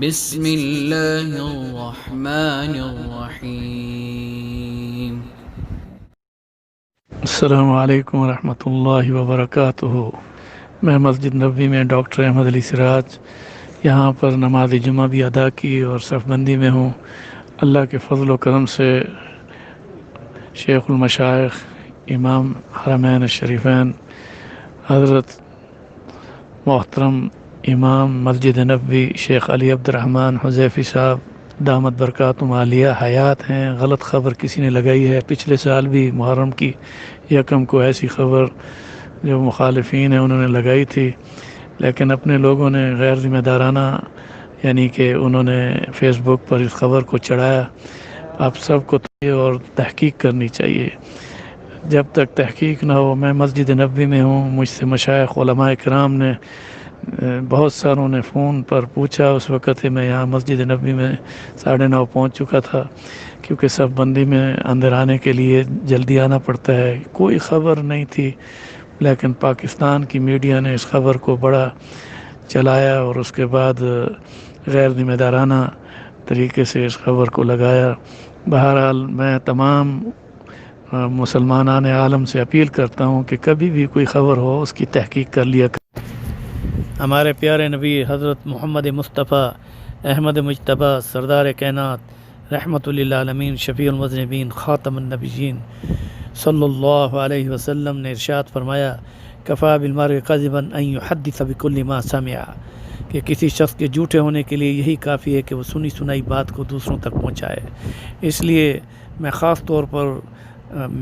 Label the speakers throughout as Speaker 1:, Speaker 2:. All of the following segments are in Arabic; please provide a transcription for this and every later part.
Speaker 1: بسم اللہ الرحمن الرحیم۔
Speaker 2: السلام علیکم ورحمۃ اللہ وبرکاتہ۔ میں مسجد نبوی میں ڈاکٹر احمد علی سراج یہاں پر نماز جمعہ بھی ادا کی اور صف بندی میں ہوں۔ اللہ کے فضل و کرم سے شیخ المشائخ امام حرمین الشریفین حضرت محترم امام مسجد نبوی شیخ علی عبد الرحمن حذیفی صاحب دامت برکاتہم عالیہ حیات ہیں۔ غلط خبر کسی نے لگائی ہے، پچھلے سال بھی محرم کی یکم کو ایسی خبر جو مخالفین ہیں انہوں نے لگائی تھی، لیکن اپنے لوگوں نے غیر ذمہ دارانہ یعنی کہ انہوں نے فیس بک پر اس خبر کو چڑھایا۔ آپ سب کو اور تحقیق کرنی چاہیے، جب تک تحقیق نہ ہو۔ میں مسجد نبوی میں ہوں، مجھ سے مشائخ علماء کرام نے بہت ساروں نے فون پر پوچھا، اس وقت میں یہاں مسجد نبوی میں 9:30 پہنچ چکا تھا، کیونکہ صف بندی میں اندر آنے کے لیے جلدی آنا پڑتا ہے۔ کوئی خبر نہیں تھی، لیکن پاکستان کی میڈیا نے اس خبر کو بڑا چلایا اور اس کے بعد غیر ذمہ دارانہ طریقے سے اس خبر کو لگایا۔ بہرحال میں تمام مسلمانان عالم سے اپیل کرتا ہوں کہ کبھی بھی کوئی خبر ہو اس کی تحقیق کر لیا۔ ہمارے پیارے نبی حضرت محمد مصطفیٰ احمد مجتبیٰ سردار کائنات رحمۃ للعالمین شفیع المذنبین خاتم النبیین صلی اللہ علیہ وسلم نے ارشاد فرمایا، کفا بالمرء کذبا ان یحدث بکل ما سمع، کہ کسی شخص کے جھوٹے ہونے کے لیے یہی کافی ہے کہ وہ سنی سنائی بات کو دوسروں تک پہنچائے۔ اس لیے میں خاص طور پر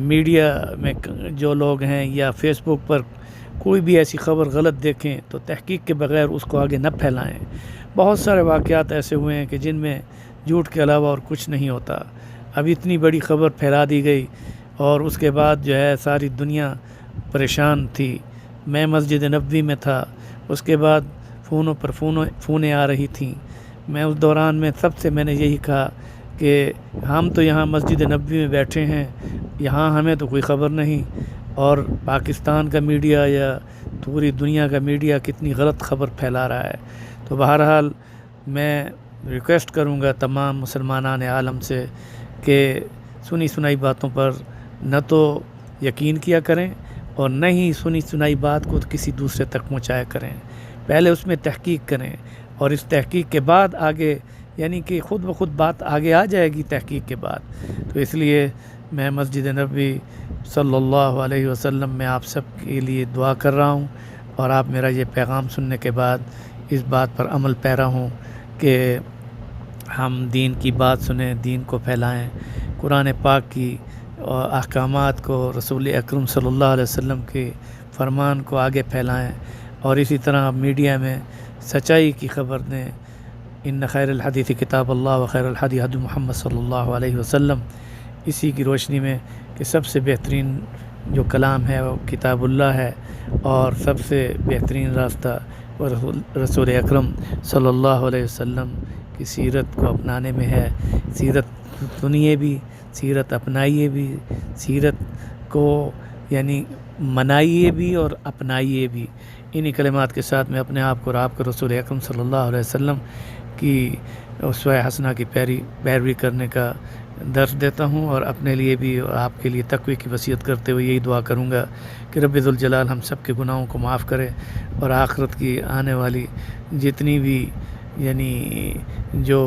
Speaker 2: میڈیا میں جو لوگ ہیں یا فیس بک پر کوئی بھی ایسی خبر غلط دیکھیں تو تحقیق کے بغیر اس کو آگے نہ پھیلائیں۔ بہت سارے واقعات ایسے ہوئے ہیں کہ جن میں جھوٹ کے علاوہ اور کچھ نہیں ہوتا۔ اب اتنی بڑی خبر پھیلا دی گئی اور اس کے بعد جو ہے ساری دنیا پریشان تھی۔ میں مسجد نبوی میں تھا، اس کے بعد فونوں پر فونیں آ رہی تھیں۔ میں اس دوران میں سب سے میں نے یہی کہا کہ ہم تو یہاں مسجد نبوی میں بیٹھے ہیں، یہاں ہمیں تو کوئی خبر نہیں، اور پاکستان کا میڈیا یا پوری دنیا کا میڈیا کتنی غلط خبر پھیلا رہا ہے۔ تو بہرحال میں ریکویسٹ کروں گا تمام مسلمانان عالم سے کہ سنی سنائی باتوں پر نہ تو یقین کیا کریں اور نہ ہی سنی سنائی بات کو کسی دوسرے تک پہنچایا کریں۔ پہلے اس میں تحقیق کریں اور اس تحقیق کے بعد آگے یعنی کہ خود بخود بات آگے آ جائے گی تحقیق کے بعد۔ تو اس لیے میں مسجد نبوی صلی اللہ علیہ وسلم میں آپ سب کے لیے دعا کر رہا ہوں، اور آپ میرا یہ پیغام سننے کے بعد اس بات پر عمل پیرا ہوں کہ ہم دین کی بات سنیں، دین کو پھیلائیں، قرآن پاک کی احکامات کو، رسول اکرم صلی اللہ علیہ وسلم کے فرمان کو آگے پھیلائیں، اور اسی طرح میڈیا میں سچائی کی خبر دیں۔ ان خیر الحدیث کتاب اللہ و خیر الحدی حدی محمد صلی اللہ علیہ وسلم۔ اسی کی روشنی میں کہ سب سے بہترین جو کلام ہے وہ کتاب اللہ ہے، اور سب سے بہترین راستہ وہ رسول اکرم صلی اللہ علیہ وسلم کی سیرت کو اپنانے میں ہے۔ سیرت سنیے بھی، سیرت اپنائیے بھی، سیرت کو یعنی منائیے بھی اور اپنائیے بھی۔ انہی کلمات کے ساتھ میں اپنے آپ کو اور آپ کو رسول اکرم صلی اللہ علیہ وسلم کی اسوہ حسنہ کی پیروی کرنے کا درس دیتا ہوں، اور اپنے لیے بھی اور آپ کے لیے تقوی کی وصیت کرتے ہوئے یہی دعا کروں گا کہ رب ذوالجلال ہم سب کے گناہوں کو معاف کرے، اور آخرت کی آنے والی جتنی بھی یعنی جو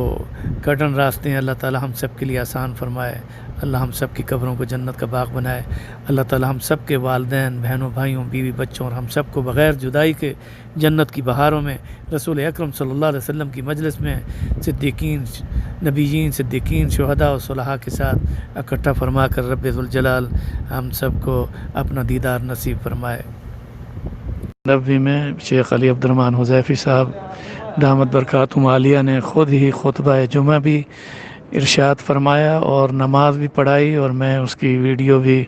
Speaker 2: کٹن راستے ہیں اللہ تعالی ہم سب کے لیے آسان فرمائے۔ اللہ ہم سب کی قبروں کو جنت کا باغ بنائے۔ اللہ تعالی ہم سب کے والدین، بہنوں، بھائیوں، بیوی، بچوں اور ہم سب کو بغیر جدائی کے جنت کی بہاروں میں رسول اکرم صلی اللہ علیہ وسلم کی مجلس میں صدیقین، نبیین، صدیقین، شہداء اور صلحاء کے ساتھ اکٹھا فرما کر رب ذوالجلال ہم سب کو اپنا دیدار نصیب فرمائے۔ نبوی میں شیخ علی عبد الرحمن حذیفی صاحب دامت برکاتہم عالیہ نے خود ہی خطبہ جمعہ بھی ارشاد فرمایا اور نماز بھی پڑھائی، اور میں اس کی ویڈیو بھی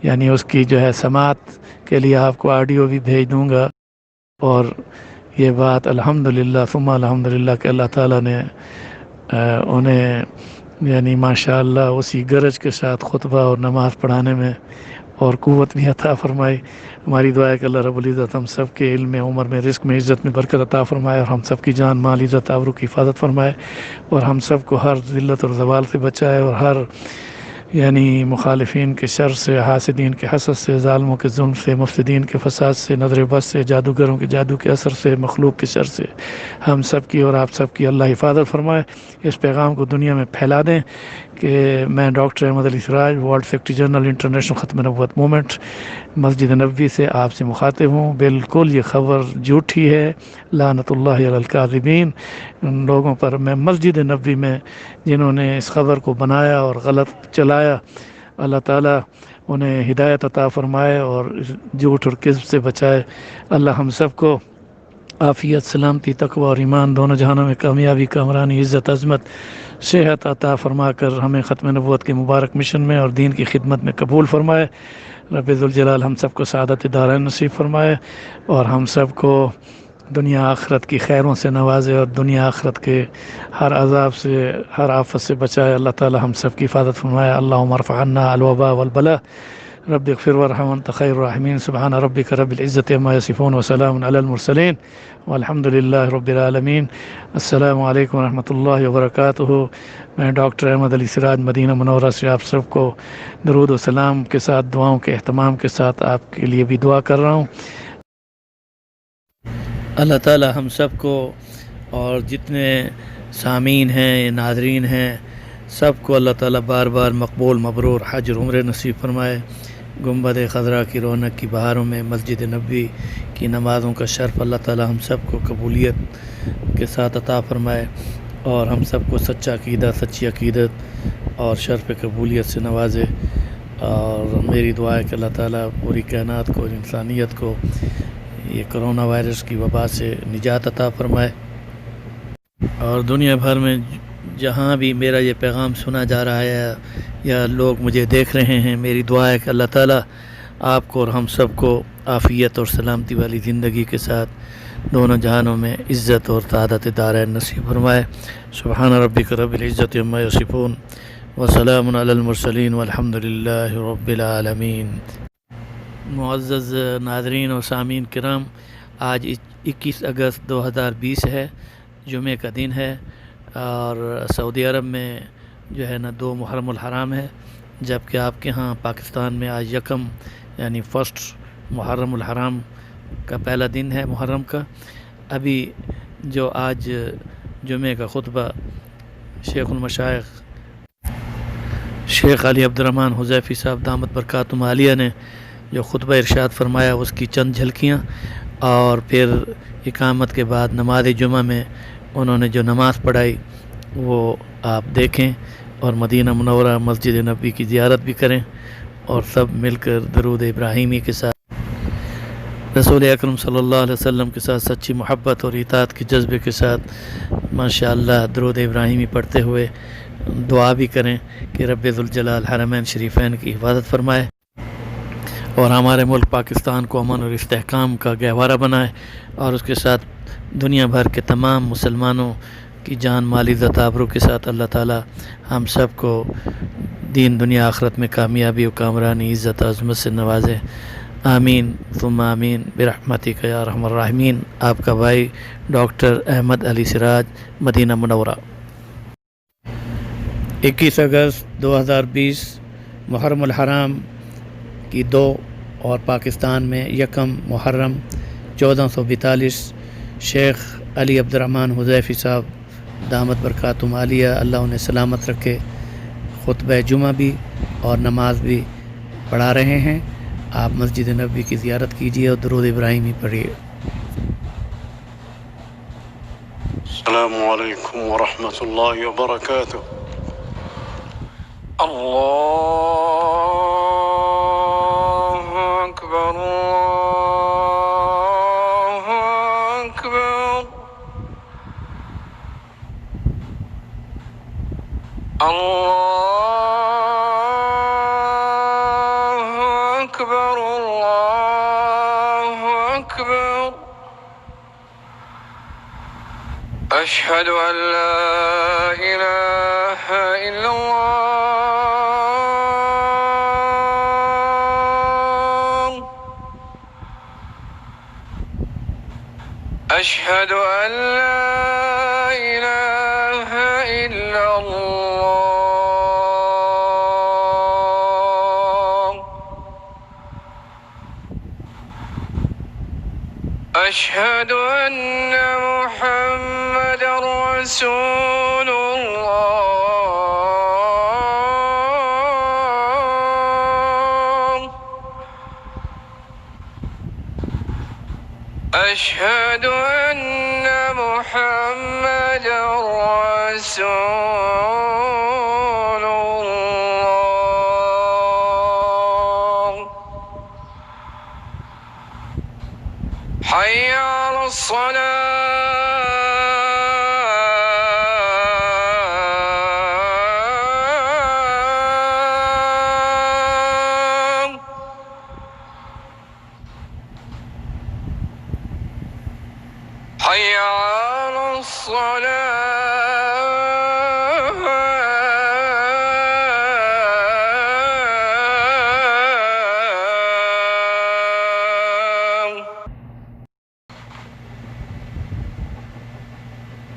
Speaker 2: یعنی اس کی جو ہے سماعت کے لیے آپ کو آڈیو بھی بھیج دوں گا۔ اور یہ بات الحمدللہ ثم الحمدللہ کہ اللہ تعالیٰ نے انہیں یعنی ماشاءاللہ اسی گرج کے ساتھ خطبہ اور نماز پڑھانے میں اور قوت بھی عطا فرمائے۔ ہماری دعا ہے کہ اللہ رب العزت ہم سب کے علم میں، عمر میں، رزق میں، عزت میں برکت عطا فرمائے، اور ہم سب کی جان مال عزت آبرو کی حفاظت فرمائے، اور ہم سب کو ہر ذلت اور زوال سے بچائے، اور ہر یعنی مخالفین کے شر سے، حاسدین کے حسد سے، ظالموں کے ظلم سے، مفسدین کے فساد سے، نظر بد سے، جادوگروں کے جادو کے اثر سے، مخلوق کے شر سے ہم سب کی اور آپ سب کی اللہ حفاظت فرمائے۔ اس پیغام کو دنیا میں پھیلا دیں کہ میں ڈاکٹر احمد علی سراج، ورلڈ سیکرٹری جنرل انٹرنیشنل ختم نبوت مومنٹ، مسجد نبوی سے آپ سے مخاطب ہوں۔ بالکل یہ خبر جھوٹی ہے، لعنت اللہ علی الکاذبین۔ ان لوگوں پر میں مسجد نبوی میں جنہوں نے اس خبر کو بنایا اور غلط چلایا، اللہ تعالیٰ انہیں ہدایت عطا فرمائے اور جھوٹ اور کذب سے بچائے۔ اللہ ہم سب کو عافیت، سلامتی، تقوی اور ایمان دونوں جہانوں میں کامیابی، کامرانی، عزت، عظمت، صحت عطا فرما کر ہمیں ختم نبوت کے مبارک مشن میں اور دین کی خدمت میں قبول فرمائے۔ رب ذوالجلال ہم سب کو سعادت دارین نصیب فرمائے، اور ہم سب کو دنیا آخرت کی خیروں سے نوازے، اور دنیا آخرت کے ہر عذاب سے، ہر آفت سے بچائے۔ اللہ تعالی ہم سب کی حفاظت فرمائے۔ اللہم ارفع عنا الوباء والبلاء، رب اغفر وارحم وانت خیر الراحمین۔ سبحان ربک رب العزت عما یصفون وسلام علی المرسلین والحمد للہ رب العالمین۔ السلام علیکم ورحمۃ اللہ وبرکاتہ۔ میں ڈاکٹر احمد علی سراج مدینہ منورہ سے آپ سب کو درود و سلام کے ساتھ، دعاؤں کے اہتمام کے ساتھ آپ کے لیے بھی دعا کر رہا ہوں۔ اللہ تعالی ہم سب کو اور جتنے سامعین ہیں، ناظرین ہیں، سب کو اللہ تعالیٰ بار بار مقبول مبرور حج اور عمرہ نصیب فرمائے۔ گنبد خضرا کی رونق کی بہاروں میں مسجد نبوی کی نمازوں کا شرف اللہ تعالیٰ ہم سب کو قبولیت کے ساتھ عطا فرمائے، اور ہم سب کو سچا عقیدہ، سچی عقیدت اور شرف قبولیت سے نوازے۔ اور میری دعا ہے کہ اللہ تعالیٰ پوری کائنات کو اور انسانیت کو یہ کرونا وائرس کی وبا سے نجات عطا فرمائے، اور دنیا بھر میں جہاں بھی میرا یہ پیغام سنا جا رہا ہے یا لوگ مجھے دیکھ رہے ہیں، میری دعا ہے کہ اللہ تعالیٰ آپ کو اور ہم سب کو عافیت اور سلامتی والی زندگی کے ساتھ دونوں جہانوں میں عزت اور سعادت دارین نصیب فرمائے۔ سبحان ربک رب العزت عما یصفون وسلام علی المرسلین والحمد للہ رب العالمین۔ معزز ناظرین و سامعین کرام، آج 21 اگست 2020 ہے، جمعہ کا دن ہے، اور سعودی عرب میں جو ہے نا 2 محرم الحرام ہے، جبکہ آپ کے ہاں پاکستان میں آج یکم یعنی فرسٹ محرم الحرام کا پہلا دن ہے محرم کا۔ ابھی جو آج جمعہ کا خطبہ شیخ المشائخ شیخ علی عبدالرحمن حذیفی صاحب دامت برکاتہم عالیہ نے جو خطبہ ارشاد فرمایا، اس کی چند جھلکیاں، اور پھر اقامت کے بعد نماز جمعہ میں انہوں نے جو نماز پڑھائی وہ آپ دیکھیں، اور مدینہ منورہ مسجد نبوی کی زیارت بھی کریں، اور سب مل کر درود ابراہیمی کے ساتھ رسول اکرم صلی اللہ علیہ وسلم کے ساتھ سچی محبت اور اطاعت کے جذبے کے ساتھ ماشاءاللہ درود ابراہیمی پڑھتے ہوئے دعا بھی کریں کہ رب ذوالجلال حرمین شریفین کی حفاظت فرمائے، اور ہمارے ملک پاکستان کو امن اور استحکام کا گہوارہ بنائے، اور اس کے ساتھ دنیا بھر کے تمام مسلمانوں کی جان مال عزت آبرو کے ساتھ اللہ تعالی ہم سب کو دین دنیا آخرت میں کامیابی و کامرانی، عزت عظمت سے نوازے۔ آمین ثم آمین برحمتک یا ارحم الراحمین۔ آپ کا بھائی ڈاکٹر احمد علی سراج، مدینہ منورہ۔ 21 اگست 2020 محرم الحرام کی 2 اور پاکستان میں یکم محرم 1442 شیخ علی عبدالرحمن حذیفی صاحب دامت برکاتہم عالیہ اللہ انہیں سلامت رکھے، خطبہ جمعہ بھی اور نماز بھی پڑھا رہے ہیں۔ آپ مسجد نبوی کی زیارت کیجیے اور درود ابراہیمی پڑھیے۔
Speaker 3: السلام علیکم ورحمۃ اللہ وبرکاتہ۔ اللہ اکبر، اللہ اکبر، اللہ اکبر، اللہ اکبر، اشہد ان لا الہ الا اللہ، أشهد أن لا إله إلا الله. أشهد أن محمدا رسول الله. أشهد أن محمدا رسول الله. حي على الصلاة. حي على الصلاة.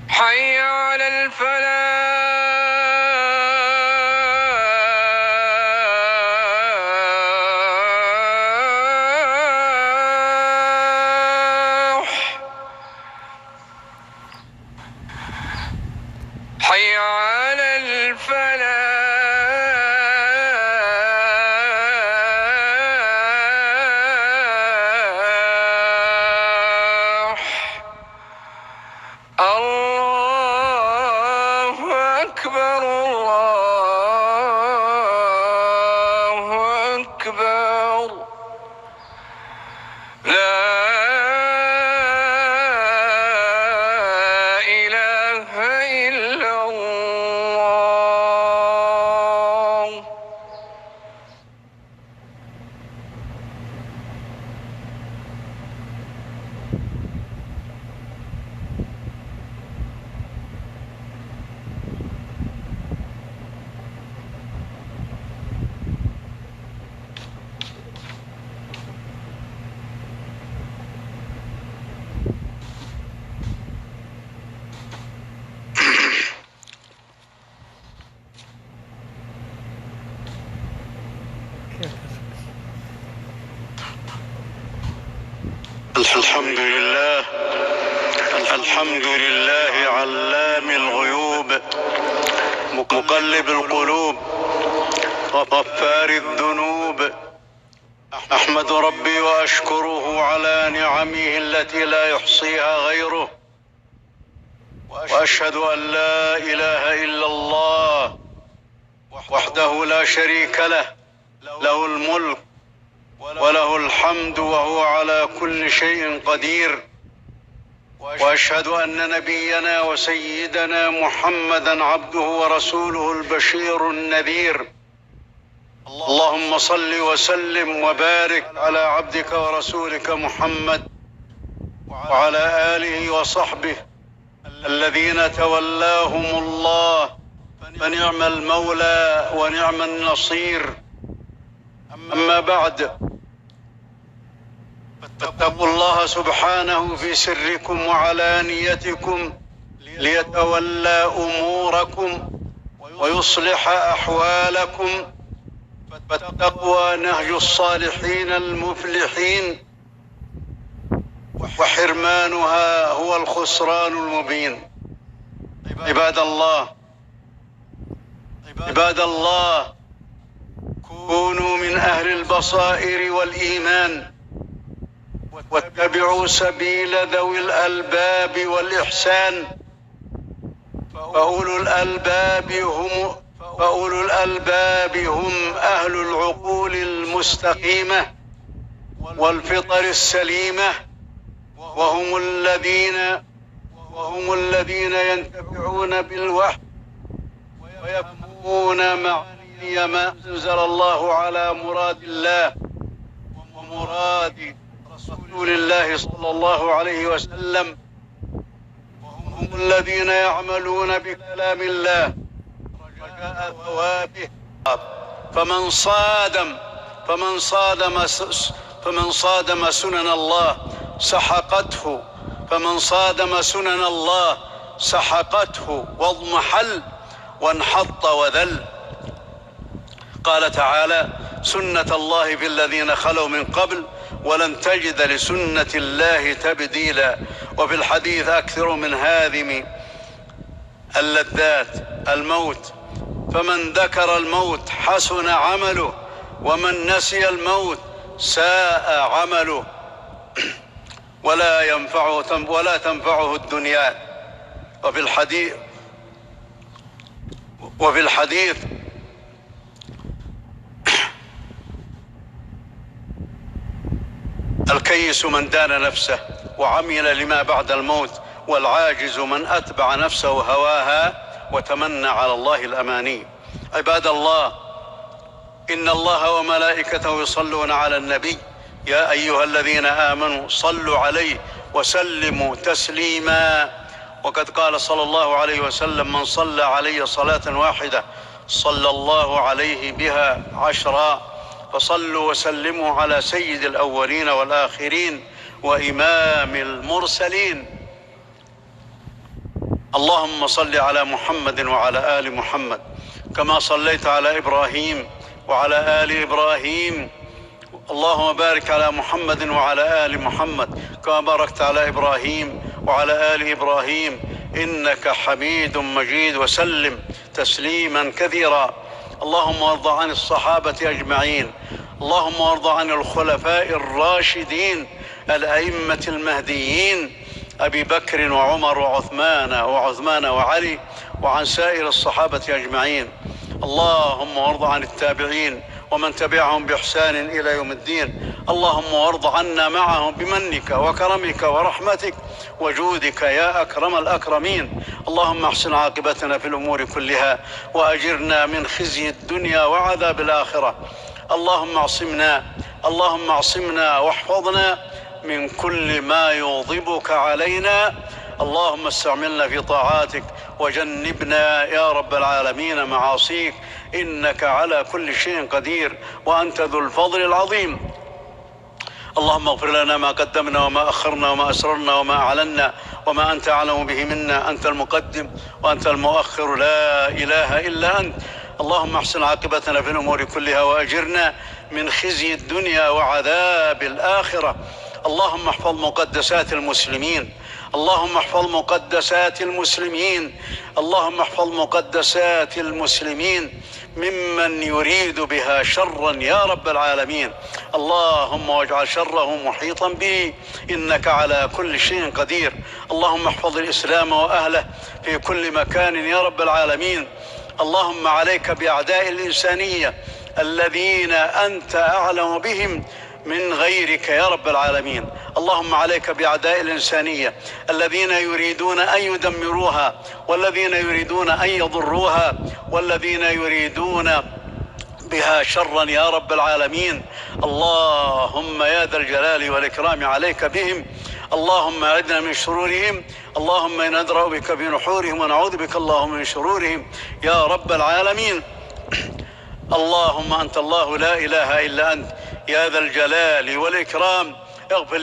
Speaker 3: حي على الفلاح. حي على الفلاح. الله أكبر الله أكبر. لا إله إلا الله.
Speaker 4: الحمد لله الحمد لله علام الغيوب مقلب القلوب غفار الذنوب. أحمد ربي وأشكره على نعمه التي لا يحصيها غيره، وأشهد أن لا إله إلا الله وحده لا شريك له، له الملك وله الحمد وهو على كل شيء قدير. وأشهد أن نبينا وسيدنا محمدا عبده ورسوله البشير النذير. اللهم صل وسلم وبارك على عبدك ورسولك محمد وعلى آله وصحبه الذين تولاهم الله، فنعم المولى ونعم النصير. أما بعد، فاتقوا الله سبحانه في سركم وعلانيتكم ليتولى أموركم ويصلح أحوالكم، فالتقوى نهج الصالحين المفلحين، وحرمانها هو الخسران المبين. عباد الله، كونوا من أهل البصائر والإيمان، واتبعوا سبيل ذوي الألباب والإحسان، فأولو الألباب هم أهل العقول المستقيمة والفطر السليمة، وهم الذين ينتفعون بالوحي ويكفون معاني ما أنزل الله على مراد الله ومراد رسول الله صلى الله عليه وسلم، وهم الذين يعملون بكلام الله رجاء ثوابه. فمن صادم سنن الله سحقته فمن صادم سنن الله سحقته واضمحل وانحط وذل. قال تعالى: سنة الله في الذين خلوا من قبل ولن تجد لسنة الله تبديلا. وفي الحديث: أكثر من هادم اللذات الموت، فمن ذكر الموت حسن عمله، ومن نسي الموت ساء عمله، ولا تنفعه الدنيا. وفي الحديث الكيس من دان نفسه وعمل لما بعد الموت، والعاجز من أتبع نفسه هواها وتمنى على الله الأماني. عباد الله، إن الله وملائكته يصلون على النبي، يا أيها الذين آمنوا صلوا عليه وسلموا تسليما. وقد قال صلى الله عليه وسلم: من صلى علي صلاة واحدة صلى الله عليه بها 10. فصلوا وسلموا على سيد الأولين والآخرين وإمام المرسلين. اللهم صل على محمد وعلى آل محمد كما صليت على إبراهيم وعلى آل إبراهيم. اللهم بارك على محمد وعلى آل محمد كما باركت على إبراهيم وعلى آل إبراهيم إنك حميد مجيد. وسلم تسليما كثيرا. اللهم وارض عن الصحابة أجمعين. اللهم وارض عن الخلفاء الراشدين الأئمة المهديين أبي بكر وعمر وعثمان وعلي، وعن سائر الصحابة أجمعين. اللهم وارض عن التابعين ومن تبعهم بإحسان إلى يوم الدين. اللهم وارض عنا معهم بمنك وكرمك ورحمتك وجودك يا أكرم الأكرمين. اللهم احسن عاقبتنا في الأمور كلها وأجرنا من خزي الدنيا وعذاب الآخرة. اللهم اعصمنا واحفظنا من كل ما يغضبك علينا. اللهم استعملنا في طاعاتك وجنبنا يا رب العالمين معاصيك، إنك على كل شيء قدير وأنت ذو الفضل العظيم. اللهم اغفر لنا ما قدمنا وما أخرنا وما أسررنا وما أعلنا وما أنت أعلم به منا. أنت المقدم وأنت المؤخر، لا إله إلا أنت. اللهم احسن عاقبتنا في الأمور كلها وأجرنا من خزي الدنيا وعذاب الآخرة. اللهم احفظ مقدسات المسلمين. اللهم احفظ مقدسات المسلمين. اللهم احفظ مقدسات المسلمين ممن يريد بها شرا يا رب العالمين. اللهم واجعل شره محيطا به، إنك على كل شيء قدير. اللهم احفظ الإسلام وأهله في كل مكان يا رب العالمين. اللهم عليك بأعداء الإنسانية الذين أنت أعلم بهم من غيرك يا رب العالمين. اللهم عليك بأعداء الإنسانية الذين يريدون أن يدمروها، والذين يريدون أن يضروها، والذين يريدون بها شرا يا رب العالمين. اللهم يا ذا الجلال والإكرام عليك بهم. اللهم أعدنا من شرورهم. اللهم إنا ندرأ بك بنحورهم ونعوذ بك اللهم من شرورهم يا رب العالمين. اللهم أنت الله لا إله إلا أنت يا ذا الجلال والإكرام. اغفر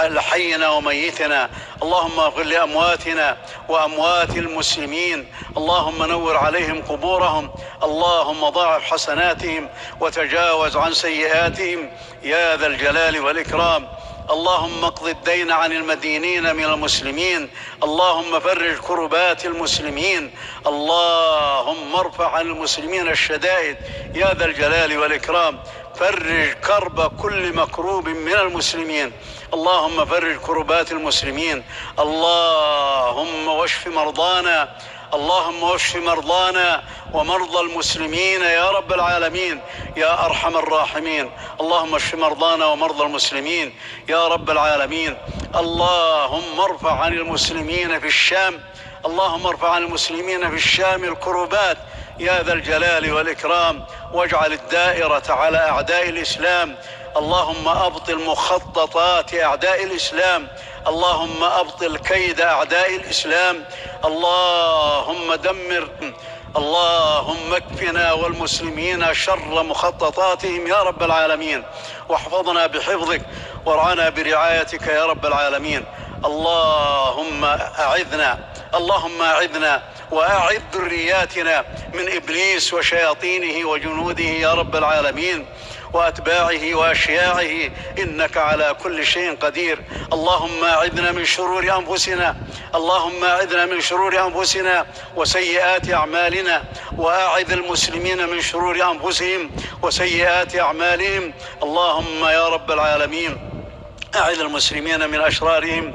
Speaker 4: لحينا وميتنا. اللهم اغفر لأمواتنا وأموات المسلمين. اللهم نور عليهم قبورهم. اللهم ضاعف حسناتهم وتجاوز عن سيئاتهم يا ذا الجلال والإكرام. اللهم اقض الدين عن المدينين من المسلمين. اللهم فرج كربات المسلمين. اللهم ارفع عن المسلمين الشدائد يا ذا الجلال والإكرام. فرج كرب كل مكروب من المسلمين. اللهم فرج كربات المسلمين. اللهم واشف مرضانا. اللهم واشف مرضانا ومرضى المسلمين يا رب العالمين يا أرحم الراحمين. اللهم اشف مرضانا ومرضى المسلمين يا رب العالمين. اللهم ارفع عن المسلمين في الشام. اللهم ارفع عن المسلمين في الشام الكربات يا ذا الجلال والإكرام، واجعل الدائرة على أعداء الإسلام. اللهم أبطل مخططات أعداء الإسلام. اللهم أبطل كيد أعداء الإسلام. اللهم دمر. اللهم اكفنا والمسلمين شر مخططاتهم يا رب العالمين، واحفظنا بحفظك وارعنا برعايتك يا رب العالمين. اللهم أعذنا وأعذ ذرياتنا من إبليس وشياطينه وجنوده يا رب العالمين وأتباعه وأشياعه، إنك على كل شيء قدير. اللهم أعذنا من شرور أنفسنا وسيئات أعمالنا، وأعذ المسلمين من شرور أنفسهم وسيئات أعمالهم. اللهم يا رب العالمين أعذ المسلمين من أشرارهم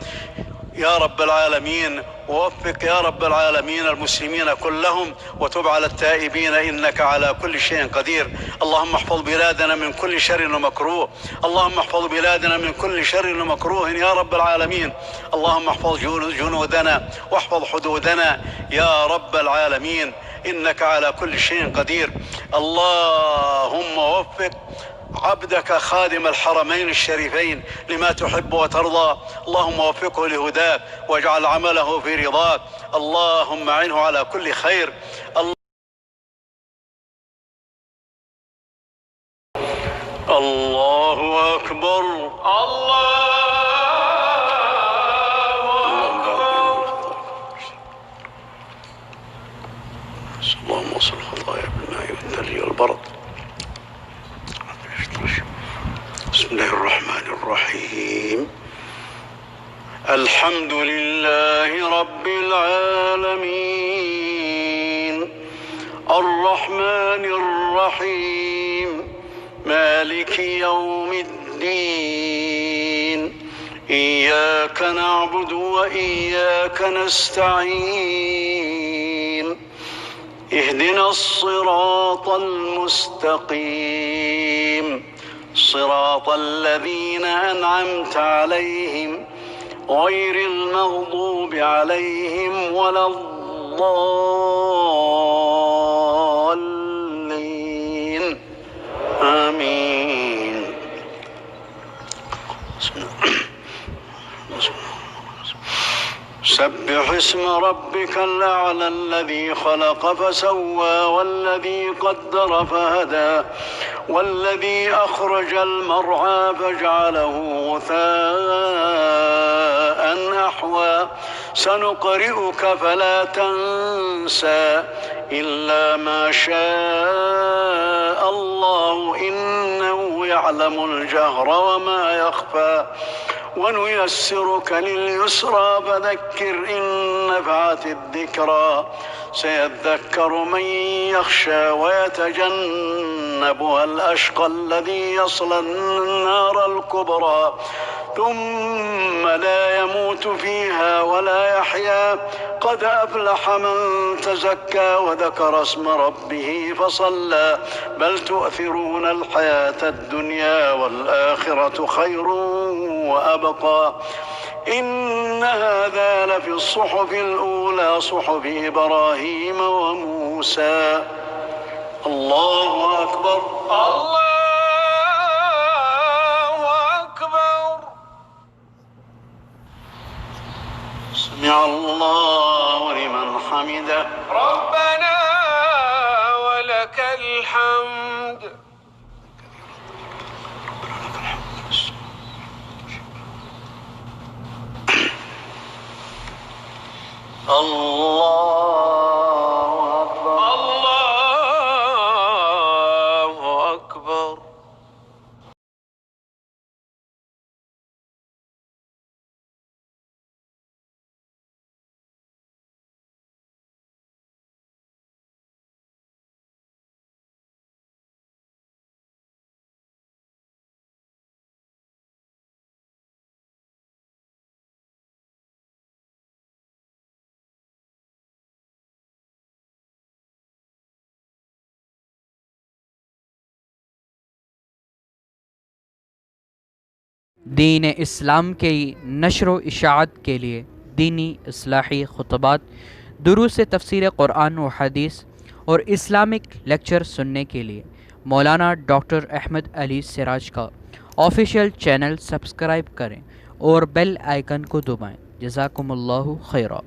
Speaker 4: يا رب العالمين، ووفق يا رب العالمين المسلمين كلهم، وتب على التائبين إنك على كل شيء قدير. اللهم احفظ بلادنا من كل شر ومكروه، اللهم احفظ بلادنا من كل شر ومكروه يا رب العالمين. اللهم احفظ جنودنا واحفظ حدودنا يا رب العالمين، إنك على كل شيء قدير. اللهم وفق عبدك خادم الحرمين الشريفين لما تحب وترضى، اللهم وفقه لهداك واجعل عمله في رضاك، اللهم اعنه على كل خير. الله أكبر. اللهم وصل الخطايا بالماء والثلج والبرد. بسم الله الرحمن الرحيم. الحمد لله رب العالمين الرحمن الرحيم مالك يوم الدين، إياك نعبد وإياك نستعين، اهدنا الصراط المستقيم، صراط الذين أنعمت عليهم غير المغضوب عليهم ولا الضالين، آمين. سبح اسم ربك الأعلى الذي خلق فسوى والذي قدر فهدى والذي أخرج المرعى فجعله غثاء أحوى. سنقرئك فلا تنسى إلا ما شاء الله إنه يعلم الجهر وما يخفى. ونيسرك لليسرى فذكر إن نفعت الذكرى. سيذكر من يخشى ويتجنبها الأشقى الذي يصلى النار الكبرى ثم لا يموت فيها ولا يحيا. قد أفلح من تزكى وذكر اسم ربه فصلى. بل تؤثرون الحياة الدنيا والآخرة خير وأبقى. إن هذا لفي الصحف الأولى صحف إبراهيم وموسى. الله أكبر. الله أكبر. سمع الله لمن حمده. ربنا ولك الحمد. الله أكبر. الله أكبر.
Speaker 5: दीन इस्लाम के नशर व इशाअत के लिए दीनी इस्लाही खुतबात, दुरूस तफसीर कुरान व हदीस और इस्लामिक लेक्चर सुनने के लिए मौलाना डॉक्टर अहमद अली सिराज का ऑफिशियल चैनल सब्सक्राइब करें और बेल आइकन को दबाएं। जज़ाकुमुल्लाहु खैरा।